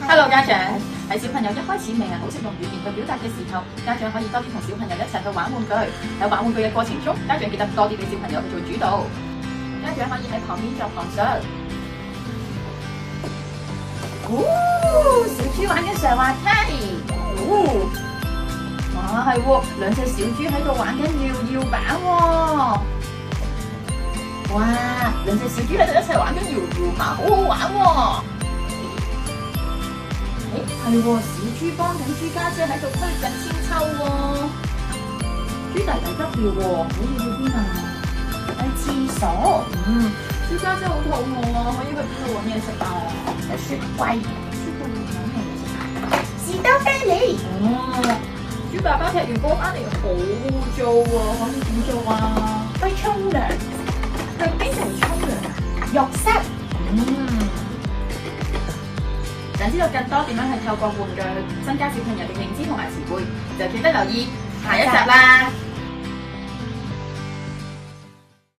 Hello 家長，喺小朋友一開始未能好識用語言去表達嘅時候，家長可以多啲同小朋友一齊去玩玩具。喺玩玩具嘅過程中，家長記得多啲俾小朋友去做主導。家長可以喺旁邊作旁述。小豬玩緊上滑梯。哇，係喎，兩隻小豬喺度玩緊搖搖板喎。哇，兩隻小豬喺度一齊玩緊搖搖板，好好玩喎。係喎，小豬幫緊豬家姐喺度推緊千秋喎。豬弟弟急尿喎，可以去邊啊？去廁所。豬家姐好肚餓啊，可以去邊度揾嘢食啊？有雪櫃，雪櫃有咩嘢食啊？士多啤梨。豬爸爸踢完波翻嚟好污糟喎，可以點做啊？去沖涼。去邊度沖涼啊？浴室。想知道更多點樣去透過玩具去增加小朋友嘅認知同埋詞彙，就記得留意下一集啦。